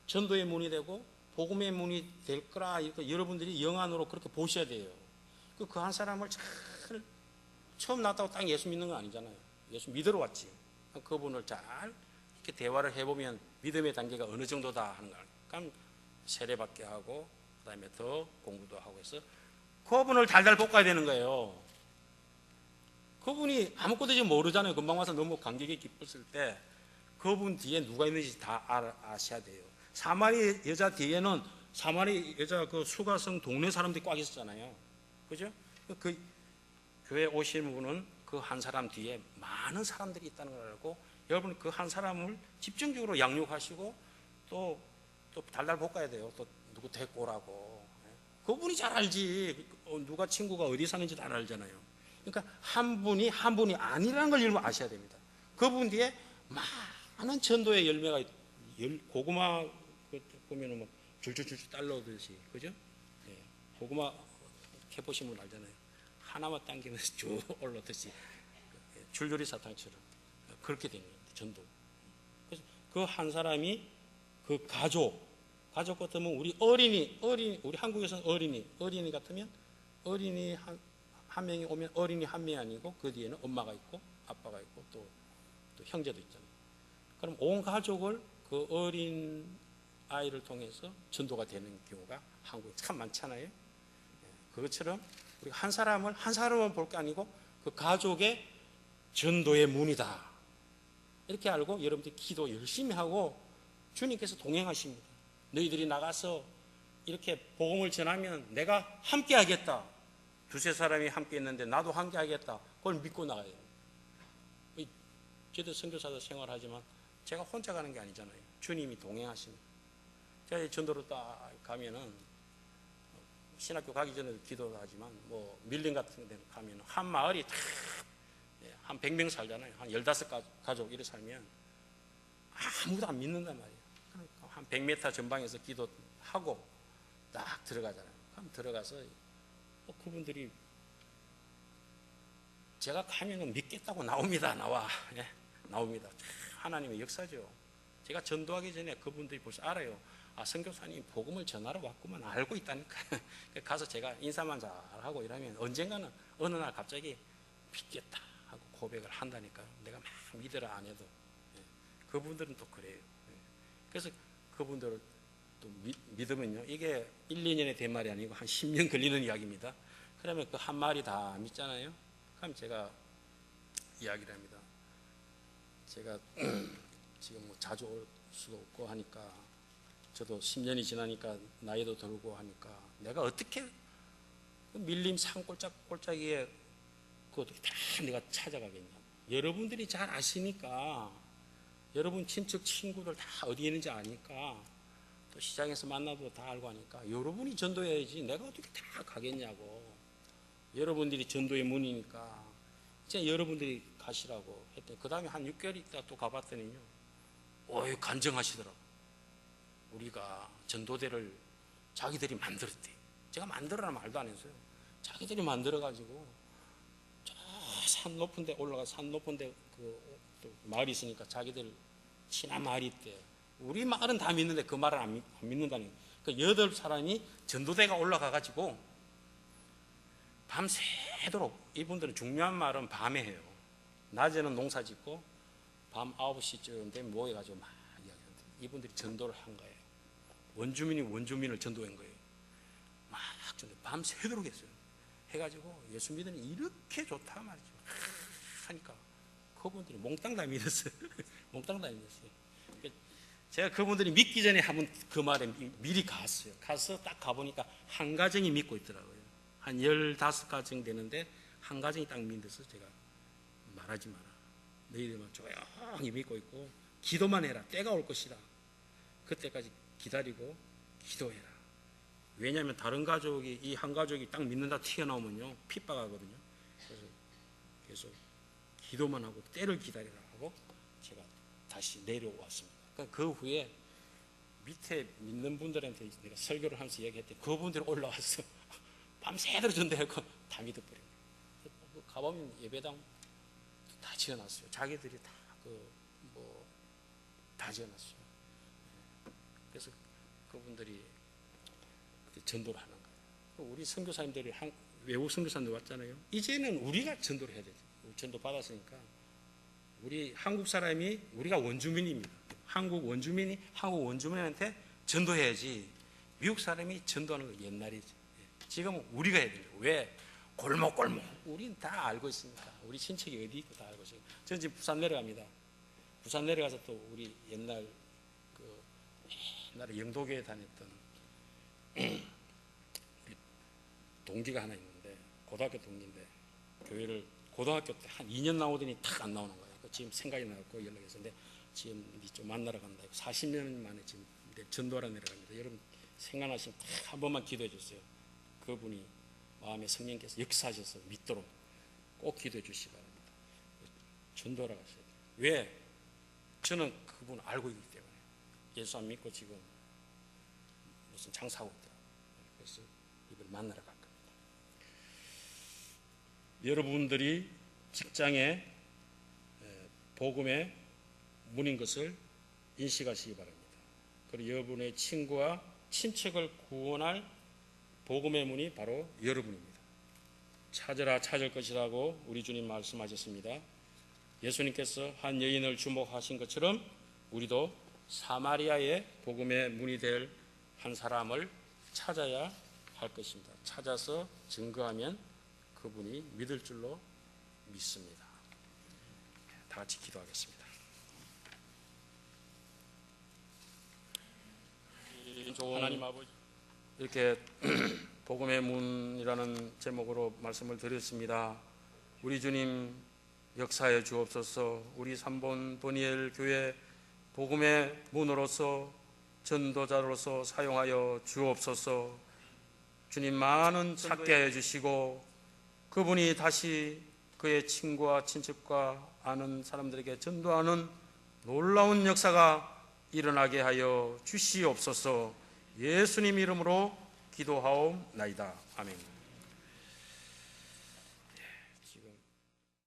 전도의 문이 되고 복음의 문이 될 거라 여러분들이 영안으로 그렇게 보셔야 돼요. 그 한 사람을 잘 처음 낳았다고 딱 예수 믿는 건 아니잖아요. 예수 믿으러 왔지. 그분을 잘 이렇게 대화를 해보면 믿음의 단계가 어느 정도다 하는 걸. 그럼 세례받게 하고 그다음에 더 공부도 하고 해서 그분을 달달 볶아야 되는 거예요. 그분이 아무것도 지금 모르잖아요. 금방 와서 너무 감격에 기뻤을 때 그분 뒤에 누가 있는지 다 아셔야 돼요. 사마리 여자 뒤에는 사마리 여자 그 수가성 동네 사람들이 꽉 있었잖아요. 그죠? 그 교회 오시는 분은 그 한 사람 뒤에 많은 사람들이 있다는 걸 알고 여러분 그 한 사람을 집중적으로 양육하시고 또 달달 볶아야 돼요. 또 누구 데리고 오라고. 그분이 잘 알지. 누가 친구가 어디 사는지 잘 알잖아요. 그러니까 한 분이 아니라는 걸 여러분 아셔야 됩니다. 그분 뒤에 많은 전도의 열매가 고구마 보면은 뭐 줄줄줄줄 딸려오듯이, 그죠? 예. 고구마 해보시면 알잖아요. 하나만 당기면서 쭉 올라오듯이 줄줄이 사탕처럼 그렇게 되는 거예요. 전도. 그래서 그 한 사람이 그 가족 같으면 우리 어린이 우리 한국에서는 어린이 같으면 어린이 한 명이 오면 어린이 한 명이 아니고 그 뒤에는 엄마가 있고 아빠가 있고 또 형제도 있잖아요. 그럼 온 가족을 그 어린 아이를 통해서 전도가 되는 경우가 한국에 참 많잖아요. 그것처럼 우리 한 사람을 볼 게 아니고 그 가족의 전도의 문이다. 이렇게 알고 여러분들이 기도 열심히 하고 주님께서 동행하십니다. 너희들이 나가서 이렇게 복음을 전하면 내가 함께 하겠다. 두세 사람이 함께 있는데 나도 함께 하겠다. 그걸 믿고 나가요. 저도 선교사도 생활하지만 제가 혼자 가는 게 아니잖아요. 주님이 동행하시는. 제가 전도로 딱 가면은 신학교 가기 전에도 기도도 하지만 뭐 밀림 같은 데 가면 한 마을이 한 100명 살잖아요. 한 15가족 이렇게 살면 아무도 안 믿는단 말이에요. 그러니까 한 100m 전방에서 기도하고 딱 들어가잖아요. 그럼 들어가서 그분들이 제가 가면은 믿겠다고 나옵니다. 나옵니다. 하나님의 역사죠. 제가 전도하기 전에 그분들이 벌써 알아요. 아, 선교사님 복음을 전하러 왔구만 알고 있다니까. 가서 제가 인사만 잘하고 이러면 언젠가는 어느 날 갑자기 믿겠다 하고 고백을 한다니까요. 내가 막 믿으라 안 해도. 그분들은 또 그래요. 그래서 그분들을 또 믿으면요. 이게 1, 2년에 된 말이 아니고 한 10년 걸리는 이야기입니다. 그러면 그 한 마리 다 믿잖아요. 그럼 제가 이야기를 합니다. 제가 지금 뭐 자주 올 수도 없고 하니까 저도 10년이 지나니까 나이도 들고 하니까 내가 어떻게 밀림 산골짜기에 그것도 다 내가 찾아가겠냐. 여러분들이 잘 아시니까 여러분 친척 친구들 다 어디에 있는지 아니까 또 시장에서 만나도 다 알고 하니까 여러분이 전도해야지 내가 어떻게 다 가겠냐고. 여러분들이 전도의 문이니까 이제 여러분들이 가시라고 했더니 그 다음에 한 6개월 있다 또 가봤더니요. 간증하시더라고. 우리가 전도대를 자기들이 만들었대. 제가 만들어라 말도 안 했어요. 자기들이 만들어가지고 저 산 높은 데 올라가 산 높은 데 또 마을이 있으니까 자기들 친한 마을이 있대. 우리 마을은 다 믿는데 그 말을 안 믿는다니. 그 8사람이 전도대가 올라가가지고 밤새도록 이분들은 중요한 말은 밤에 해요. 낮에는 농사 짓고 밤 9시쯤 되면 모여가지고 막 이야기하는데 이분들이 전도를 한 거예요. 원주민이 원주민을 전도한 거예요. 막 전도 밤새도록 했어요. 해가지고 예수 믿으니 이렇게 좋다 말이죠. 하니까 그분들이 몽땅 다 믿었어요. 몽땅 다 믿었어요. 제가 그분들이 믿기 전에 한번 그 말에 미리 갔어요. 가서 딱 가보니까 한 가정이 믿고 있더라고요. 한 15가정 되는데 한 가정이 딱 믿어서 제가 말하지 마라. 너희들만 조용히 믿고 있고 기도만 해라. 때가 올 것이다. 그때까지 기다리고 기도해라. 왜냐하면 다른 가족이 이 한 가족이 딱 믿는다 튀어나오면요 핍박하거든요. 그래서 계속 기도만 하고 때를 기다리라 하고 제가 다시 내려왔습니다. 그 후에 밑에 믿는 분들한테 내가 설교를 하면서 얘기했더니 그분들이 올라와서 밤새도록 전도하고 다 믿어버려요. 가보면 예배당 다 지어놨어요. 자기들이 다 다 지어놨어요. 그래서 그분들이 전도를 하는 거예요. 우리 선교사님들이 외국 선교사님들 왔잖아요. 이제는 우리가 전도를 해야 되죠. 전도 받았으니까 우리 한국 사람이 우리가 원주민입니다. 한국 원주민이 한국 원주민한테 전도해야지. 미국 사람이 전도하는 거 옛날이지. 지금 우리가 해야 돼요. 왜? 골목골목. 우린 다 알고 있으니까. 우리 친척이 어디 있고 다 알고 있으니까. 저는 지금 부산 내려갑니다. 부산 내려가서 또 우리 옛날에 영도교회 다녔던 동기가 하나 있는데 고등학교 동기인데 교회를 고등학교 때 한 2년 나오더니 탁 안 나오는 거예요. 지금 생각이 나고 연락했었는데 지금 좀 만나러 간다. 40년 만에 지금 전도하러 내려갑니다. 여러분 생각나시면 딱 한 번만 기도해 주세요. 그분이 마음에 성령께서 역사하셔서 믿도록 꼭 기도해 주시기 바랍니다. 전도하러 가셔야 돼요. 왜? 저는 그분 알고 있기 때문에 예수 안 믿고 지금 무슨 장사하고 있더라고요. 그래서 이걸 만나러 갈 겁니다. 여러분들이 직장에 복음의 문인 것을 인식하시기 바랍니다. 그리고 여러분의 친구와 친척을 구원할 복음의 문이 바로 여러분입니다. 찾으라 찾을 것이라고 우리 주님 말씀하셨습니다. 예수님께서 한 여인을 주목하신 것처럼 우리도 사마리아의 복음의 문이 될 한 사람을 찾아야 할 것입니다. 찾아서 증거하면 그분이 믿을 줄로 믿습니다. 다 같이 기도하겠습니다. 하나님 아버지, 이렇게 복음의 문이라는 제목으로 말씀을 드렸습니다. 우리 주님 역사해 주옵소서. 우리 삼본 보니엘 교회 복음의 문으로서 전도자로서 사용하여 주옵소서. 주님 많은 찾게 해주시고 그분이 다시 그의 친구와 친척과 아는 사람들에게 전도하는 놀라운 역사가 일어나게 하여 주시옵소서. 예수님 이름으로 기도하옵나이다. 아멘.